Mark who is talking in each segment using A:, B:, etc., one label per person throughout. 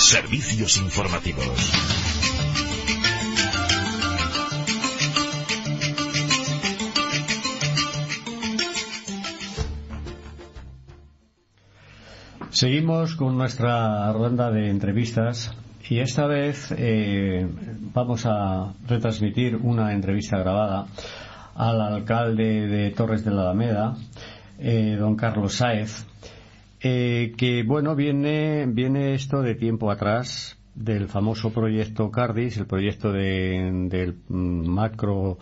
A: Servicios informativos.
B: Seguimos con nuestra ronda de entrevistas y esta vez vamos a retransmitir una entrevista grabada al alcalde de Torres de la Alameda, don Carlos Sáez, que bueno, viene esto de tiempo atrás del famoso proyecto Cardis, el proyecto del macro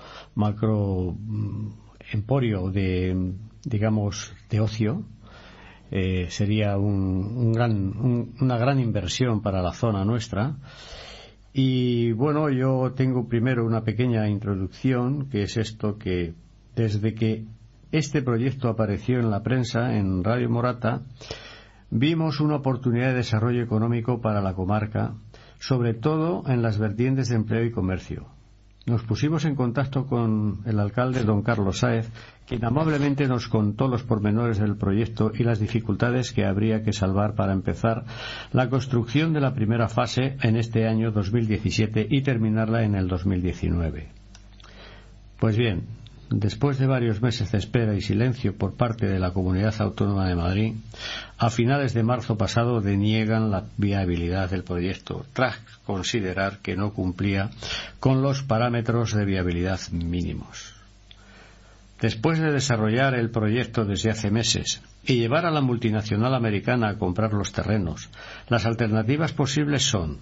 B: emporio de ocio. Sería una gran inversión para la zona nuestra. Y bueno, yo tengo primero una pequeña introducción, que es esto: que desde que este proyecto apareció en la prensa, en Radio Morata, vimos una oportunidad de desarrollo económico para la comarca, sobre todo en las vertientes de empleo y comercio. Nos pusimos en contacto con el alcalde, don Carlos Sáez, quien amablemente nos contó los pormenores del proyecto y las dificultades que habría que salvar para empezar la construcción de la primera fase en este año 2017 y terminarla en el 2019. Pues bien, después de varios meses de espera y silencio por parte de la Comunidad Autónoma de Madrid, a finales de marzo pasado deniegan la viabilidad del proyecto, tras considerar que no cumplía con los parámetros de viabilidad mínimos. Después de desarrollar el proyecto desde hace meses y llevar a la multinacional americana a comprar los terrenos, las alternativas posibles son: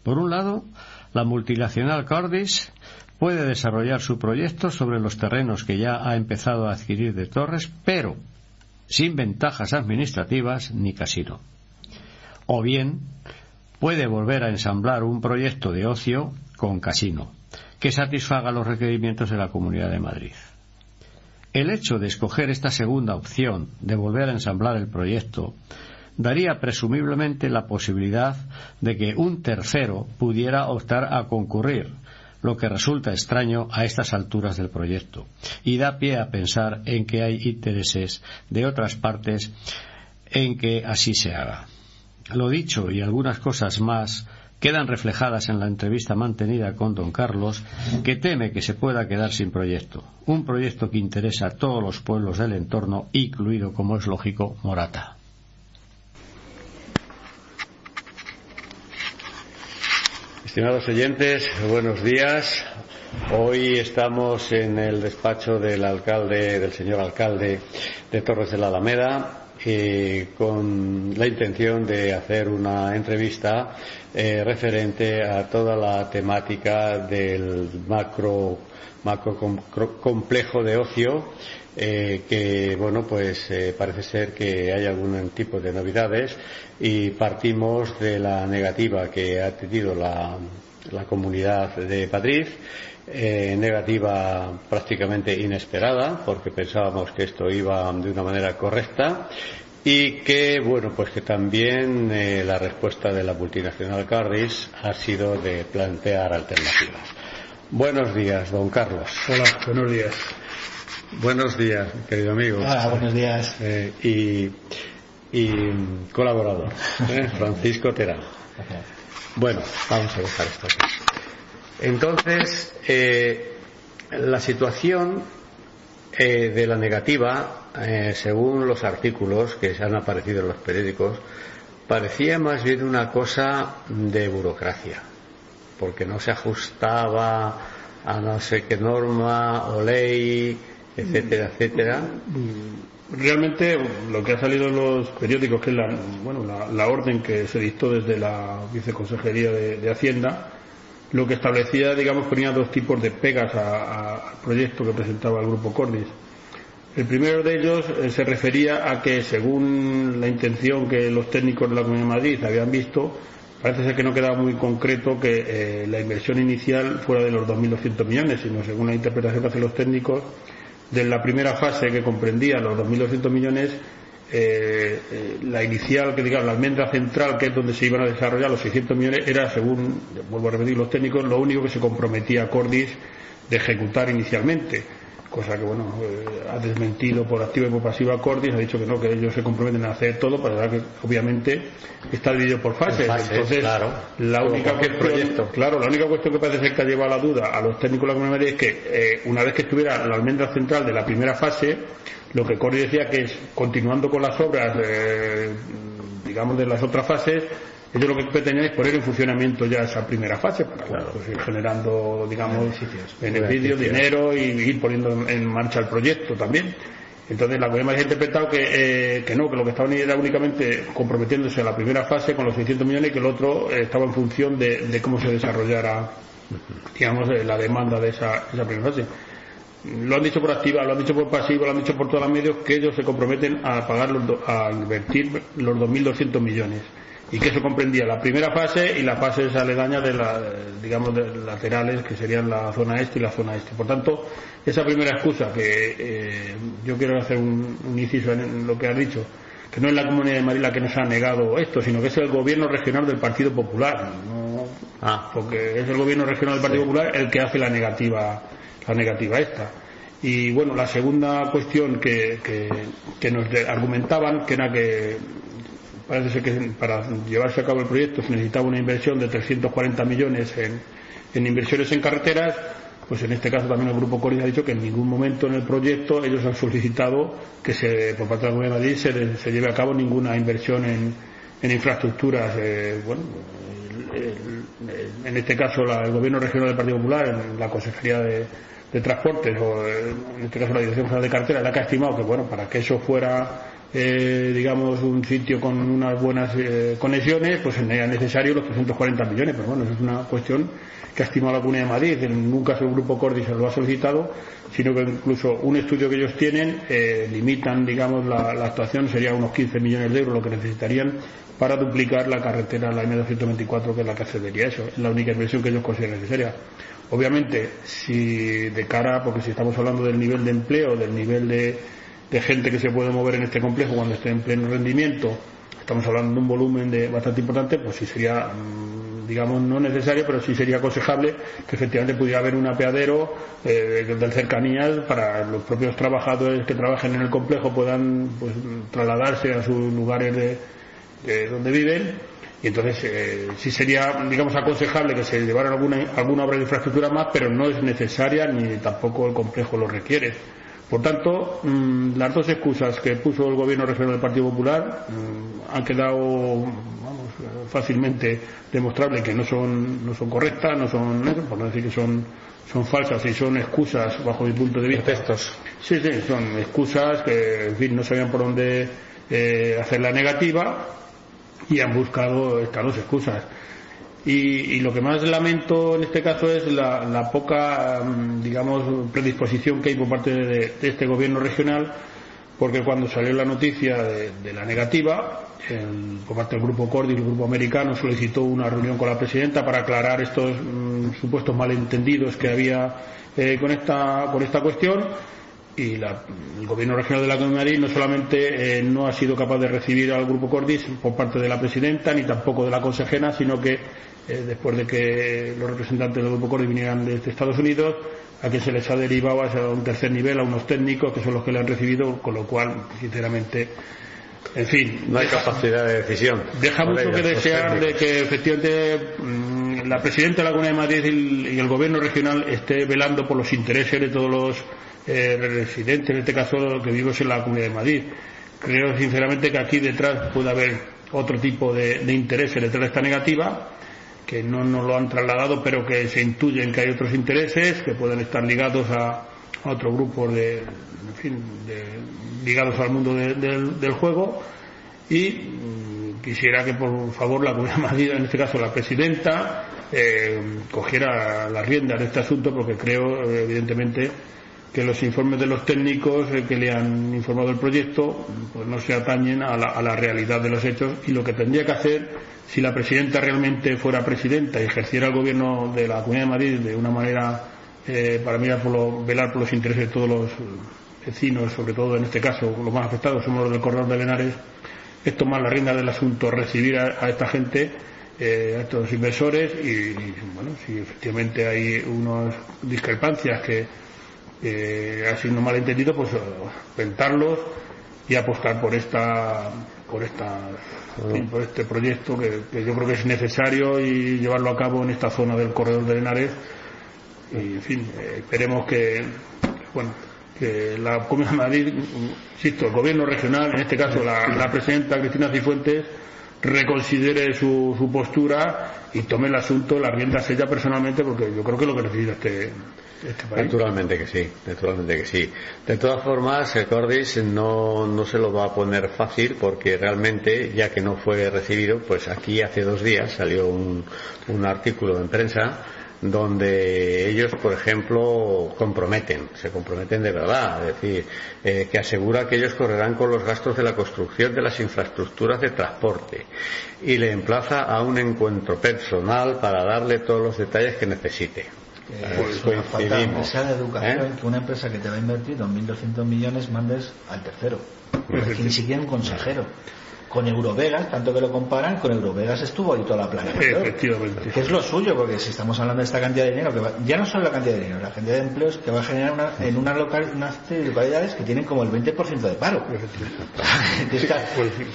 B: por un lado, la multinacional Cardis puede desarrollar su proyecto sobre los terrenos que ya ha empezado a adquirir de Torres, pero sin ventajas administrativas ni casino. O bien, puede volver a ensamblar un proyecto de ocio con casino, que satisfaga los requerimientos de la Comunidad de Madrid. El hecho de escoger esta segunda opción, de volver a ensamblar el proyecto, daría presumiblemente la posibilidad de que un tercero pudiera optar a concurrir, lo que resulta extraño a estas alturas del proyecto, y da pie a pensar en que hay intereses de otras partes en que así se haga. Lo dicho y algunas cosas más quedan reflejadas en la entrevista mantenida con don Carlos, que teme que se pueda quedar sin proyecto, un proyecto que interesa a todos los pueblos del entorno, incluido, como es lógico, Morata. Estimados oyentes, buenos días. Hoy estamos en el despacho del señor alcalde de Torres de la Alameda, con la intención de hacer una entrevista referente a toda la temática del macro complejo de ocio, que bueno, pues parece ser que hay algún tipo de novedades, y partimos de la negativa que ha tenido la Comunidad de Madrid, negativa prácticamente inesperada, porque pensábamos que esto iba de una manera correcta, y que bueno, pues que también la respuesta de la multinacional Cardis ha sido de plantear alternativas. Buenos días, don Carlos.
C: Hola, buenos días.
B: Buenos días, querido amigo.
C: Hola, buenos días.
B: Y colaborador, Francisco Terán. Bueno, vamos a dejar esto aquí. Entonces, la situación de la negativa, según los artículos que se han aparecido en los periódicos, parecía más bien una cosa de burocracia, porque no se ajustaba a no sé qué norma o ley, etcétera, etcétera.
C: Realmente lo que ha salido en los periódicos, que es la orden que se dictó desde la Viceconsejería de Hacienda, lo que establecía, digamos, ponía dos tipos de pegas al proyecto que presentaba el Grupo Cardis. El primero de ellos se refería a que, según la intención que los técnicos de la Comunidad de Madrid habían visto, parece ser que no quedaba muy concreto que la inversión inicial fuera de los 2.200 millones, sino, según la interpretación que hacen los técnicos, de la primera fase, que comprendía los 2.200 millones, la inicial, que digamos la almendra central, que es donde se iban a desarrollar los 600 millones, era, según, vuelvo a repetir, los técnicos, lo único que se comprometía a Cardis de ejecutar inicialmente. cosa que bueno, ha desmentido por activa y por pasiva Cordis, ha dicho que no, que ellos se comprometen a hacer todo, para ver que obviamente está dividido por fases. Entonces,
D: claro,
C: la única cuestión que parece ser que ha llevado la duda a los técnicos de la Comunidad de Madrid es que una vez que estuviera la almendra central de la primera fase, lo que Cordis decía que es, continuando con las obras digamos de las otras fases, ellos lo que pretenden es poner en funcionamiento ya esa primera fase para pues, ir generando, digamos, beneficios, dinero y ir poniendo en marcha el proyecto también. Entonces la Comunidad ha interpretado que no, que lo que estaban era únicamente comprometiéndose a la primera fase con los 600 millones y que el otro estaba en función de cómo se desarrollara, digamos, la demanda de esa primera fase. Lo han dicho por activa, lo han dicho por pasiva, lo han dicho por todos los medios, que ellos se comprometen a pagar a invertir los 2.200 millones. Y que eso comprendía la primera fase y las fases aledañas de digamos, de laterales, que serían la zona este y la zona este. Por tanto, esa primera excusa que yo quiero hacer un inciso en lo que has dicho, que no es la Comunidad de Madrid la que nos ha negado esto, sino que es el gobierno regional del Partido Popular, ¿no? Porque es el gobierno regional del Partido Popular el que hace la negativa esta. Y bueno, la segunda cuestión que nos argumentaban, que era que parece ser que para llevarse a cabo el proyecto se necesitaba una inversión de 340 millones en inversiones en carreteras, pues en este caso también el Grupo Cordis ha dicho que en ningún momento en el proyecto ellos han solicitado que por parte de la Comunidad de Madrid se lleve a cabo ninguna inversión en infraestructuras. En este caso el Gobierno Regional del Partido Popular, en la Consejería de Transportes, o en este caso la Dirección General de Carretera, la que ha estimado que bueno, para que eso fuera digamos un sitio con unas buenas conexiones, pues era necesario los 340 millones, pero bueno, eso es una cuestión que ha estimado la Comunidad de Madrid. En ningún caso el Grupo Cordis se lo ha solicitado, sino que incluso un estudio que ellos tienen limitan, digamos, la actuación, sería unos 15 millones de euros lo que necesitarían para duplicar la carretera, la M224, que es la que accedería a eso. Es la única inversión que ellos consideran necesaria. Obviamente, si de cara, porque si estamos hablando del nivel de empleo, del nivel de gente que se puede mover en este complejo cuando esté en pleno rendimiento, estamos hablando de un volumen bastante importante, pues sí sería, digamos, no necesario, pero sí sería aconsejable que efectivamente pudiera haber un apeadero de cercanías para los propios trabajadores que trabajen en el complejo puedan pues trasladarse a sus lugares de donde viven. Y entonces sí sería, digamos, aconsejable que se llevara alguna obra de infraestructura más, pero no es necesaria ni tampoco el complejo lo requiere. Por tanto, las dos excusas que puso el Gobierno regional del Partido Popular han quedado fácilmente demostrable que no son correctas, no son, por no decir que son falsas, y son excusas bajo mi punto de vista.
D: Pretextos.
C: Sí, son excusas que, en fin, no sabían por dónde hacer la negativa y han buscado estas dos excusas. Y lo que más lamento en este caso es la poca, digamos, predisposición que hay por parte de este gobierno regional, porque cuando salió la noticia de la negativa, por parte del Grupo Cordis, el Grupo Americano solicitó una reunión con la presidenta para aclarar estos supuestos malentendidos que había con esta cuestión. Y el gobierno regional de la Comunidad de Madrid no solamente no ha sido capaz de recibir al Grupo Cordis por parte de la presidenta ni tampoco de la consejera, sino que después de que los representantes del Grupo Cordis vinieran desde Estados Unidos, a que se les ha derivado a un tercer nivel, a unos técnicos que son los que le han recibido, con lo cual, sinceramente, en fin,
D: no hay capacidad de decisión.
C: Deja mucho que desear de que efectivamente la presidenta de la Comunidad de Madrid y el gobierno regional esté velando por los intereses de todos los residentes, en este caso que vivimos en la Comunidad de Madrid. Creo sinceramente que aquí detrás puede haber otro tipo de intereses detrás de esta negativa, que no nos lo han trasladado, pero que se intuyen que hay otros intereses que pueden estar ligados a otros grupos ligados al mundo del juego. Y quisiera que por favor la Comunidad de Madrid, en este caso la presidenta, cogiera las riendas de este asunto, porque creo evidentemente que los informes de los técnicos que le han informado del proyecto pues no se atañen a la realidad de los hechos, y lo que tendría que hacer, si la presidenta realmente fuera presidenta y ejerciera el gobierno de la Comunidad de Madrid de una manera para velar por los intereses de todos los vecinos, sobre todo en este caso los más afectados somos los del corredor de Benares, es tomar la rienda del asunto, recibir a esta gente, a estos inversores, y bueno, si efectivamente hay unas discrepancias que así no malentendido, pues ventarlos y apostar por este proyecto que yo creo que es necesario y llevarlo a cabo en esta zona del corredor de Henares. Y en fin, esperemos que la Comunidad de Madrid, insisto, el gobierno regional, en este caso la presidenta Cristina Cifuentes, reconsidere su postura y tome el asunto, las riendas ella personalmente, porque yo creo que es lo que necesita este país.
D: Naturalmente que sí. De todas formas, Cordis no se lo va a poner fácil, porque realmente, ya que no fue recibido, pues aquí hace 2 días salió un artículo en prensa donde ellos, por ejemplo, se comprometen de verdad, es decir, que asegura que ellos correrán con los gastos de la construcción de las infraestructuras de transporte, y le emplaza a un encuentro personal para darle todos los detalles que necesite.
E: Pues falta que sea de educación, que una empresa que te va a invertir 2.200 millones mandes al tercero, que ni siquiera un consejero. Con Eurovegas, tanto que lo comparan, con Eurovegas estuvo ahí toda la planeación.
C: Efectivamente.
E: Que es lo suyo, porque si estamos hablando de esta cantidad de dinero, ya no solo la cantidad de dinero, la cantidad de empleos que va a generar en unas localidades que tienen como el 20% de paro.
C: Pues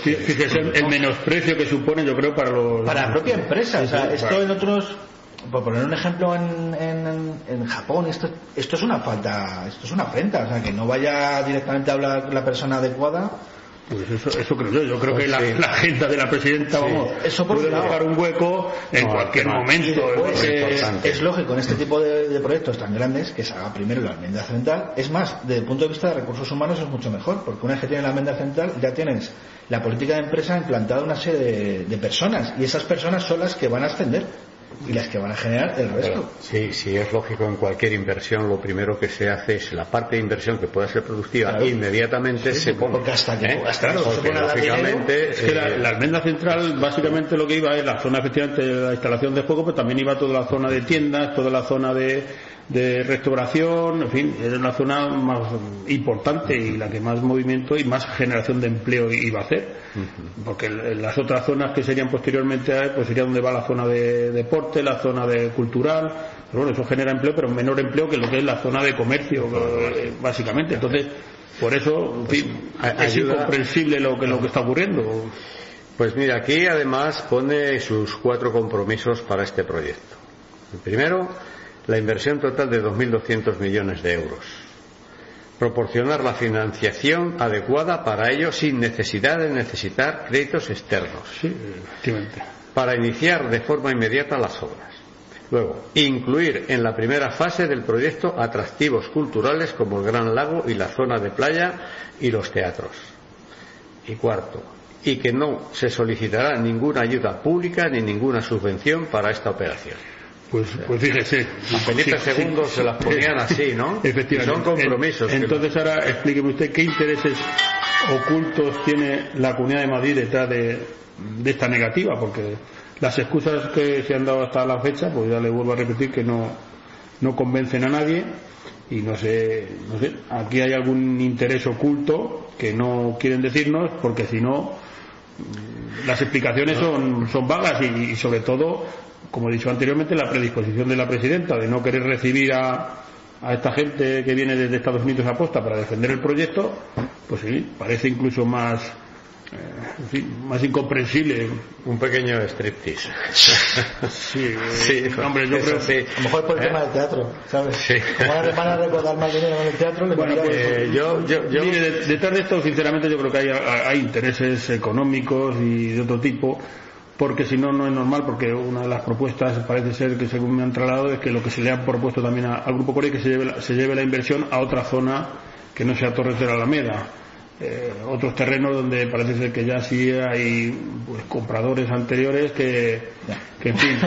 C: fíjese el menosprecio que supone, yo creo, para la propia empresa.
E: O sea, esto en otros, por poner un ejemplo, en Japón, esto es una falta, esto es una afrenta. O sea, que no vaya directamente a hablar la persona adecuada.
C: Pues eso creo yo creo que la agenda de la presidenta, eso puede buscar un hueco en cualquier momento.
E: Es lógico en este tipo de proyectos tan grandes que se haga primero la almendra central. Es más, desde el punto de vista de recursos humanos es mucho mejor, porque una vez que tienes la almendra central ya tienes la política de empresa implantada en una serie de personas, y esas personas son las que van a ascender y las que van a generar el resto.
D: Sí, es lógico. En cualquier inversión lo primero que se hace es la parte de inversión que pueda ser productiva, claro. Inmediatamente se pone,
E: porque hasta que
D: lógicamente
C: es que la almendra central básicamente lo que iba es la zona, efectivamente, de la instalación de juego, pero también iba toda la zona de tiendas, toda la zona de restauración, en fin, era una zona más importante y la que más movimiento y más generación de empleo iba a hacer, porque las otras zonas que serían posteriormente a él, pues sería donde va la zona de deporte, la zona de cultural, pero bueno, eso genera empleo, pero menor empleo que lo que es la zona de comercio, básicamente. Entonces, por eso, en fin, es incomprensible lo que está ocurriendo.
D: Pues mira, aquí además pone sus 4 compromisos para este proyecto. El primero, la inversión total de 2.200 millones de euros. Proporcionar la financiación adecuada para ello sin necesidad de necesitar créditos externos.
C: Sí, efectivamente.
D: Para iniciar de forma inmediata las obras. Luego, incluir en la primera fase del proyecto atractivos culturales como el Gran Lago y la zona de playa y los teatros. Y cuarto, y que no se solicitará ninguna ayuda pública ni ninguna subvención para esta operación.
C: Pues fíjese.
D: A Felipe II se las ponían así, ¿no?
C: Efectivamente.
D: Son compromisos.
C: Entonces ahora explíqueme usted qué intereses ocultos tiene la Comunidad de Madrid detrás de esta negativa, porque las excusas que se han dado hasta la fecha, pues ya le vuelvo a repetir que no convencen a nadie, y no sé, aquí hay algún interés oculto que no quieren decirnos, porque si no las explicaciones son vagas y sobre todo, como he dicho anteriormente, la predisposición de la presidenta de no querer recibir a esta gente que viene desde Estados Unidos a posta para defender el proyecto, pues sí, parece incluso más incomprensible.
D: Un pequeño striptease.
C: Sí,
D: hombre, yo creo que
E: a lo mejor por el tema del teatro, ¿sabes? Sí. Como ahora van a recordar más dinero en el teatro,
C: mire, detrás de esto, sinceramente, yo creo que hay intereses económicos y de otro tipo, porque si no es normal, porque una de las propuestas parece ser que, según me han trasladado, es que lo que se le ha propuesto también al Grupo Corey, que se lleve la inversión a otra zona que no sea Torres de la Alameda, otros terrenos donde parece ser que ya sí hay compradores anteriores que en fin.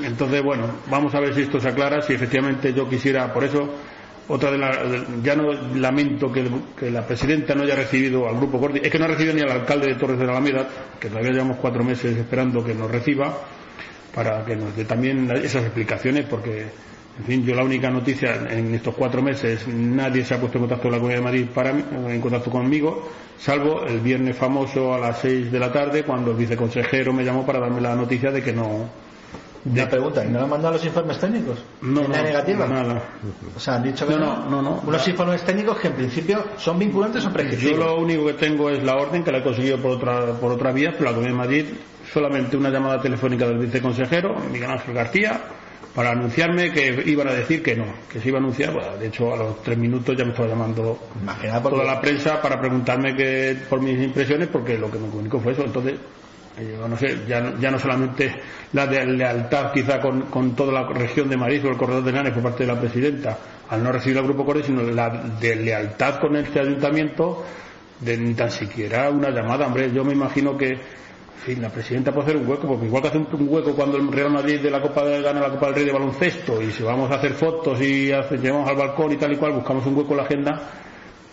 C: Entonces, bueno, vamos a ver si esto se aclara, si efectivamente yo quisiera, por eso ya no lamento que la presidenta no haya recibido al Grupo Corti, es que no ha recibido ni al alcalde de Torres de la Alameda, que todavía llevamos 4 meses esperando que nos reciba, para que nos dé también esas explicaciones, porque, en fin, yo la única noticia en estos 4 meses, nadie se ha puesto en contacto con la Comunidad de Madrid en contacto conmigo, salvo el viernes famoso a las 6 de la tarde, cuando el viceconsejero me llamó para darme la noticia de que no
E: Una pregunta, ¿y no le han mandado los informes técnicos?
C: No,
E: negativa?
C: Nada.
E: O sea, han dicho que
C: no.
E: Unos informes técnicos que en principio son vinculantes o prescriptivos.
C: Yo lo único que tengo es la orden, que la he conseguido por otra vía, pero la Comunidad de Madrid, solamente una llamada telefónica del viceconsejero, Miguel Ángel García, para anunciarme que iban a decir que no, que se iba a anunciar. Bueno, de hecho, a los 3 minutos ya me estaba llamando toda la prensa para preguntarme por mis impresiones, porque lo que me comunicó fue eso. Entonces, yo no sé, ya no solamente la de lealtad quizá con toda la región de Madrid o el corredor de Henares por parte de la presidenta al no recibir al Grupo Cordes, sino la de lealtad con este ayuntamiento, de ni tan siquiera una llamada. Hombre, yo me imagino que la presidenta puede hacer un hueco, porque igual que hace un hueco cuando el Real Madrid gana la Copa del Rey de baloncesto, y si vamos a hacer fotos y llevamos al balcón y tal y cual, buscamos un hueco en la agenda.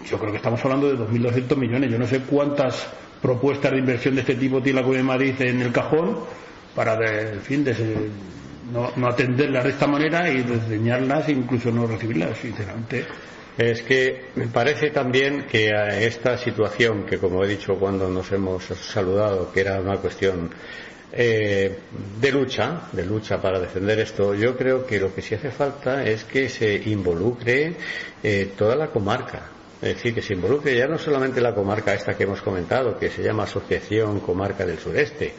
C: Yo creo que estamos hablando de 2.200 millones. Yo no sé cuántas propuestas de inversión de este tipo tiene la Comunidad de Madrid en el cajón para no atenderlas de esta manera y desdeñarlas e incluso no recibirlas, sinceramente.
D: Es que me parece también que a esta situación, que como he dicho cuando nos hemos saludado, que era una cuestión de lucha para defender esto, yo creo que lo que sí hace falta es que se involucre toda la comarca. Es decir, que se involucre ya no solamente la comarca esta que hemos comentado, que se llama Asociación Comarca del Sureste,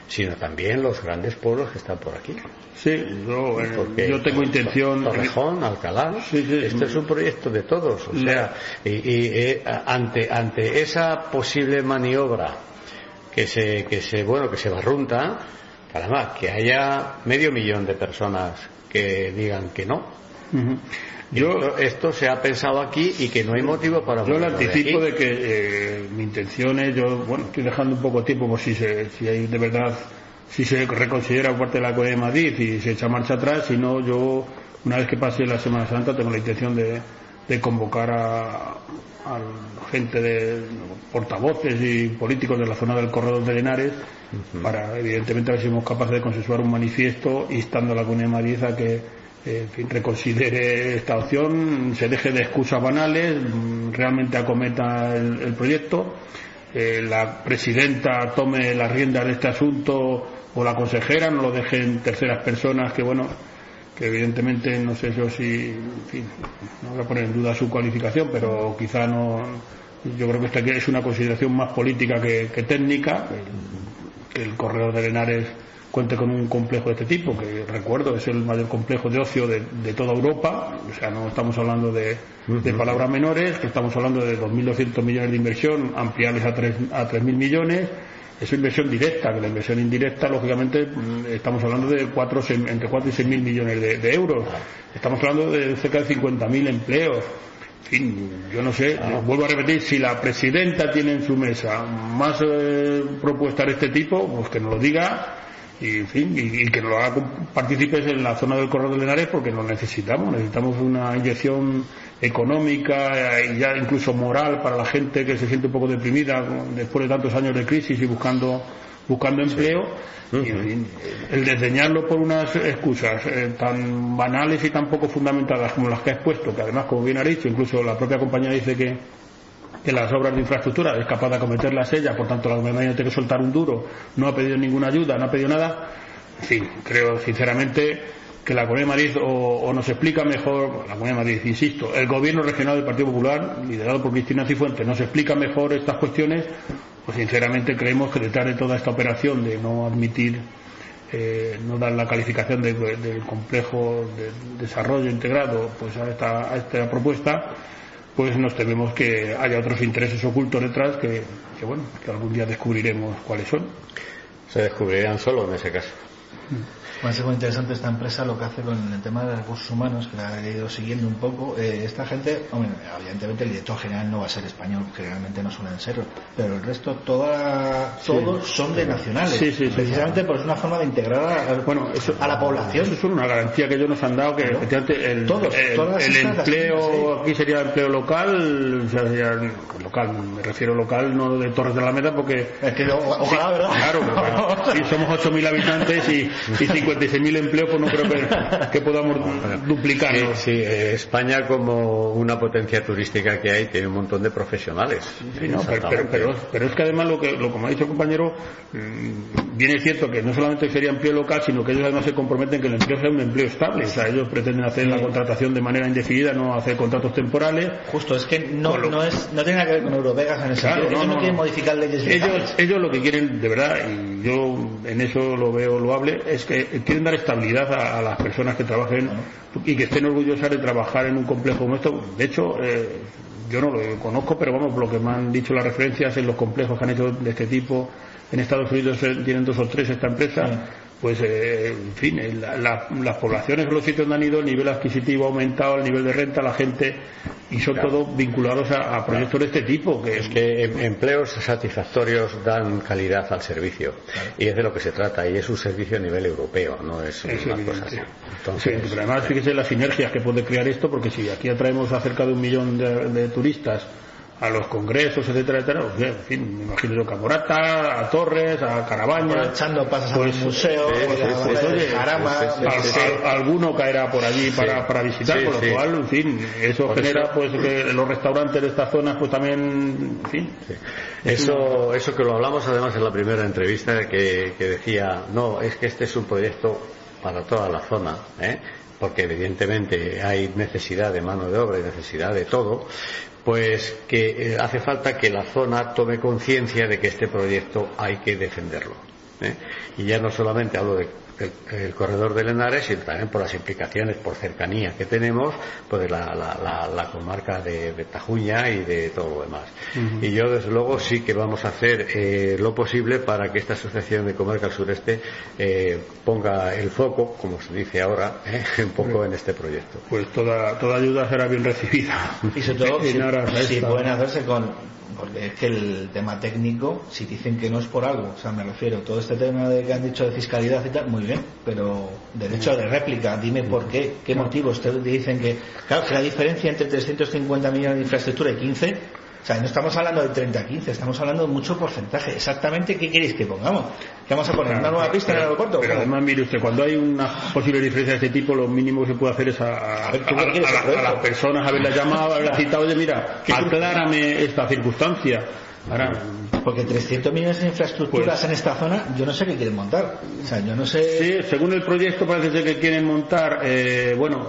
D: sino también los grandes pueblos que están por aquí.
C: Sí, yo tengo intención.
D: Torrejón, Alcalá,
C: sí,
D: esto es un proyecto de todos. O sea, ante esa posible maniobra que se barrunta, caramba, que haya 500.000 de personas que digan que no.
C: Uh-huh.
D: Esto se ha pensado aquí y que no hay motivo para.
C: Yo le anticipo de que mi intención es, estoy dejando un poco de tiempo por si hay de verdad, si se reconsidera por parte de la Comunidad de Madrid y se echa marcha atrás. Si no, yo una vez que pase la Semana Santa tengo la intención de convocar a gente de portavoces y políticos de la zona del corredor de Henares, uh-huh, para evidentemente ver si somos capaces de consensuar un manifiesto instando a la Comunidad de Madrid a que reconsidere esta opción, se deje de excusas banales, realmente acometa el proyecto, la presidenta tome las riendas de este asunto, o la consejera, no lo dejen terceras personas que evidentemente no sé yo si, no voy a poner en duda su cualificación, pero quizá no. Yo creo que esta es una consideración más política que técnica, que el corredor de Henares cuente con un complejo de este tipo, que recuerdo es el mayor complejo de ocio de toda Europa. O sea, no estamos hablando de palabras menores, que estamos hablando de 2.200 millones de inversión, ampliables a 3.000 millones. Es inversión directa, que la inversión indirecta, lógicamente, estamos hablando de entre 4 y 6.000 millones de euros. Estamos hablando de cerca de 50.000 empleos. En fin, yo no sé, vuelvo a repetir, si la presidenta tiene en su mesa más propuestas de este tipo, pues que nos lo diga. Y en fin, y que nos lo haga partícipes en la zona del corredor de Henares, porque lo necesitamos una inyección económica y ya incluso moral para la gente que se siente un poco deprimida después de tantos años de crisis y buscando empleo. Sí. Y en fin, el desdeñarlo por unas excusas tan banales y tan poco fundamentadas como las que ha expuesto, que además, como bien ha dicho, incluso la propia compañía dice que las obras de infraestructura es capaz de acometerlas ella, por tanto la Comunidad tiene que soltar un duro, no ha pedido ninguna ayuda, no ha pedido nada. En fin, creo sinceramente que la Comunidad de Madrid o nos explica mejor, la Comunidad de Madrid, insisto, el gobierno regional del Partido Popular, liderado por Cristina Cifuentes, nos explica mejor estas cuestiones, pues sinceramente creemos que detrás de toda esta operación de no admitir, no dar la calificación del complejo de desarrollo integrado pues a esta propuesta, pues nos tememos que haya otros intereses ocultos detrás que algún día descubriremos cuáles son.
D: Se descubrirán solo en ese caso.
E: Va a ser muy interesante esta empresa lo que hace con el tema de recursos humanos, que la he ido siguiendo un poco. Esta gente, evidentemente el director general no va a ser español, generalmente no suelen serlo, pero el resto todos son de nacionales, precisamente porque es una forma de integrar a la población.
C: Eso es una garantía que ellos nos han dado, que efectivamente el empleo aquí sería empleo local, me refiero local, no de Torres de la Alameda, porque
E: es que ojalá, ¿verdad?
C: Claro, si somos 8.000 habitantes y 56.000 empleos, pues no creo que podamos duplicarnos.
D: Sí, España, como una potencia turística que hay, tiene un montón de profesionales.
C: Sí, no, pero es que además lo como ha dicho el compañero, bien es cierto que no solamente sería empleo local, sino que ellos además se comprometen que el empleo sea un empleo estable. O sea, ellos pretenden hacer la contratación de manera indefinida, no hacer contratos temporales.
E: Justo, es que no tiene nada que ver con Eurovegas en ese sentido. Ellos no quieren modificar leyes legales.
C: Ellos lo que quieren, de verdad, y yo en eso lo veo loable, es que quieren dar estabilidad a las personas que trabajen y que estén orgullosas de trabajar en un complejo como esto. De hecho, yo no lo conozco, pero vamos, lo que me han dicho las referencias en los complejos que han hecho de este tipo en Estados Unidos, tienen 2 o 3 esta empresa. Pues en fin, las poblaciones en los sitios donde han ido, el nivel adquisitivo ha aumentado, el nivel de renta, la gente, y son todos vinculados a proyectos de este tipo. Que
D: es que empleos satisfactorios dan calidad al servicio, y es de lo que se trata, y es un servicio a nivel europeo, no es una cosa así. Entonces,
C: pero además, fíjese las sinergias que puede crear esto, porque si aquí atraemos a cerca de 1 millón de turistas a los congresos, etcétera, etcétera, pues, en fin, me imagino yo, a Morata, a Torres, a Carabaña,
E: echando pasas al museo,
C: alguno caerá por allí para visitar, por lo cual, en fin, eso genera pues que los restaurantes de estas zonas pues también, en fin.
D: Eso que lo hablamos además en la primera entrevista, que decía, no, es que este es un proyecto para toda la zona, porque evidentemente hay necesidad de mano de obra y necesidad de todo, pues que hace falta que la zona tome conciencia de que este proyecto hay que defenderlo. Y ya no solamente hablo del corredor del Henares, sino también por las implicaciones, por cercanía que tenemos, pues de la comarca de Tajuña y de todo lo demás. Y yo desde luego sí que vamos a hacer lo posible para que esta asociación de Comarca del Sureste ponga el foco, como se dice ahora, un poco en este proyecto.
C: Pues toda ayuda será bien recibida.
E: Y sobre todo si pueden hacerse porque es que el tema técnico, si dicen que no es por algo, o sea, me refiero, todo este tema de que han dicho de fiscalidad y tal, muy bien, pero derecho de réplica, dime por qué motivos te dicen que, claro, que la diferencia entre 350 millones de infraestructura y 15, o sea, no estamos hablando de 30 a 15, estamos hablando de mucho porcentaje. Exactamente, ¿qué queréis que pongamos? ¿Que vamos a poner una nueva pista en el aeropuerto?
C: Pero además, mire usted, cuando hay una posible diferencia de este tipo, lo mínimo que se puede hacer es a las personas haberlas llamado, haberlas citado, oye, mira, aclárame esta circunstancia. Ahora,
E: porque 300 millones de infraestructuras en esta zona, yo no sé qué quieren montar. O sea, yo no sé.
C: Sí, según el proyecto parece ser que quieren montar, bueno,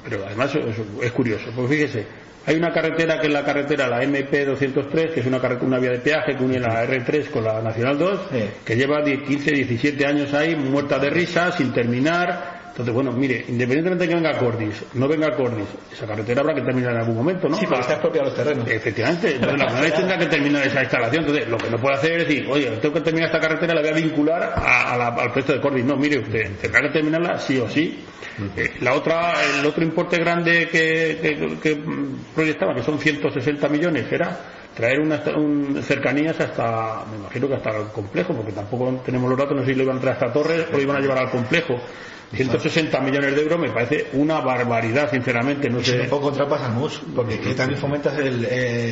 C: pero además es curioso, porque fíjese, hay una carretera que es la carretera, la MP203, que es una vía de peaje que une la R3 con la Nacional 2, que lleva 15, 17 años ahí, muerta de risa, sin terminar. Entonces, bueno, mire, independientemente de que venga Cordis, no venga Cordis, esa carretera habrá que terminar en algún momento, ¿no?
E: Sí, porque está expropiado los terrenos.
C: Efectivamente, entonces la vez tendrá que terminar esa instalación. Entonces, lo que no puede hacer es decir, oye, tengo que terminar esta carretera, la voy a vincular al proyecto de Cordis. No, mire usted, tendrá que terminarla sí o sí. El otro importe grande que proyectaba, que son 160 millones, era traer cercanías hasta, me imagino que hasta el complejo, porque tampoco tenemos los datos, no sé si lo iban a traer hasta Torres o lo iban a llevar al complejo. 160 millones de euros me parece una barbaridad, sinceramente. No sé.
E: Un poco trampas al mus, porque que también fomentas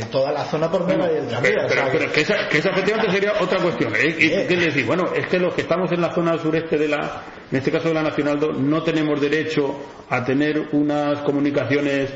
E: toda la zona por medio del tranvía.
C: Pero que esa efectivamente sería otra cuestión. ¿Qué decir? Bueno, es que los que estamos en la zona sureste en este caso de la Nacional 2, no tenemos derecho a tener unas comunicaciones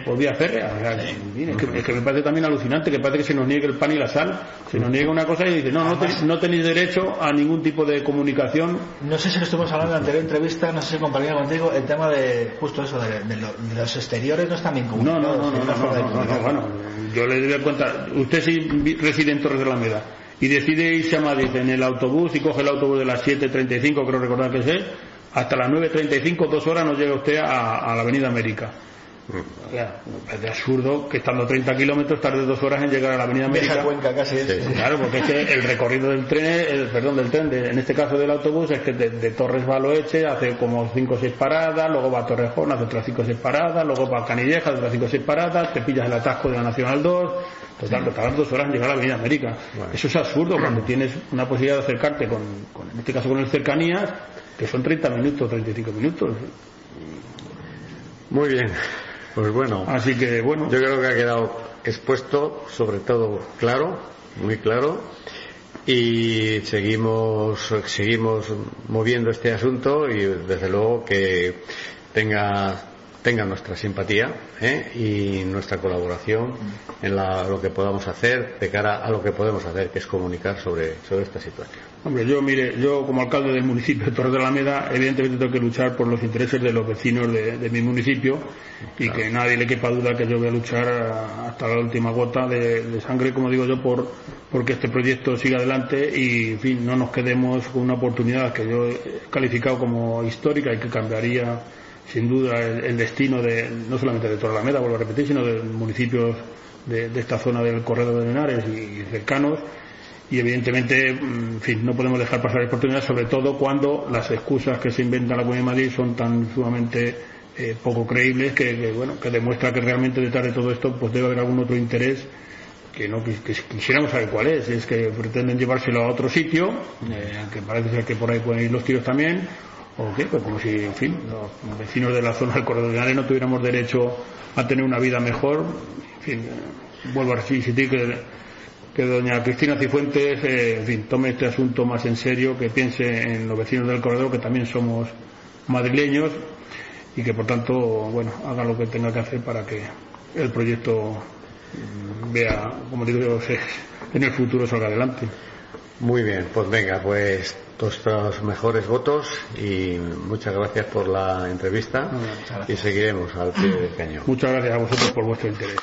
C: por vía férrea. Es que me parece también alucinante, que parece que se nos niegue el pan y la sal, se nos niega una cosa y dice no tenéis derecho a ningún tipo de comunicación.
E: No sé si lo estuvimos hablando en la anterior entrevista, no sé si compartía contigo el tema de justo eso de los exteriores no están bien comunicados.
C: No, bueno, yo le doy cuenta, usted si reside en Torres de la Alameda y decide irse a Madrid en el autobús y coge el autobús de las 7:35, creo recordar que es, hasta las 9:35, 2 horas no llega usted a la Avenida América. Es absurdo que estando 30 kilómetros tarde 2 horas en llegar a la Avenida América.
E: Deja Cuenca casi.
C: Claro, porque es que el recorrido del tren, en este caso del autobús, es que de Torres va a Loeche, hace como 5 o 6 paradas, luego va a Torrejón, hace otras 5 o 6 paradas, luego va a Canillejas, hace otras 5 o 6 paradas, te pillas el atasco de la Nacional 2, total, te tardas 2 horas en llegar a la Avenida América. Bueno. Eso es absurdo cuando tienes una posibilidad de acercarte en este caso con el cercanías, que son 30 minutos, 35 minutos.
D: Muy bien. Pues bueno,
C: así que bueno,
D: yo creo que ha quedado expuesto, sobre todo claro, muy claro, y seguimos moviendo este asunto y desde luego que tenga tengan nuestra simpatía y nuestra colaboración en lo que podamos hacer de cara a lo que podemos hacer, que es comunicar sobre esta situación.
C: Hombre, yo como alcalde del municipio de Torre de la Alameda, evidentemente tengo que luchar por los intereses de los vecinos de mi municipio, y claro, que nadie le quepa duda que yo voy a luchar hasta la última gota de sangre, como digo yo, porque este proyecto siga adelante y, en fin, no nos quedemos con una oportunidad que yo he calificado como histórica y que cambiaría sin duda el destino no solamente de Torre de la Alameda, vuelvo a repetir, sino de municipios de esta zona del Corredor de Henares y cercanos. Y evidentemente, en fin, no podemos dejar pasar la oportunidad, sobre todo cuando las excusas que se inventan en la Comunidad de Madrid son tan sumamente poco creíbles que demuestra que realmente detrás de todo esto pues debe haber algún otro interés que quisiéramos saber cuál es. Es que pretenden llevárselo a otro sitio, que parece ser que por ahí pueden ir los tiros también, o qué, pues como si, en fin, los vecinos de la zona del Corredor de Henares no tuviéramos derecho a tener una vida mejor. En fin, vuelvo a insistir que doña Cristina Cifuentes, en fin, tome este asunto más en serio, que piense en los vecinos del corredor, que también somos madrileños, y que por tanto, bueno, haga lo que tenga que hacer para que el proyecto vea, como digo yo, en el futuro salga adelante.
D: Muy bien, pues venga, pues nuestros mejores votos y muchas gracias por la entrevista y seguiremos al pie del cañón.
C: Muchas gracias a vosotros por vuestro interés.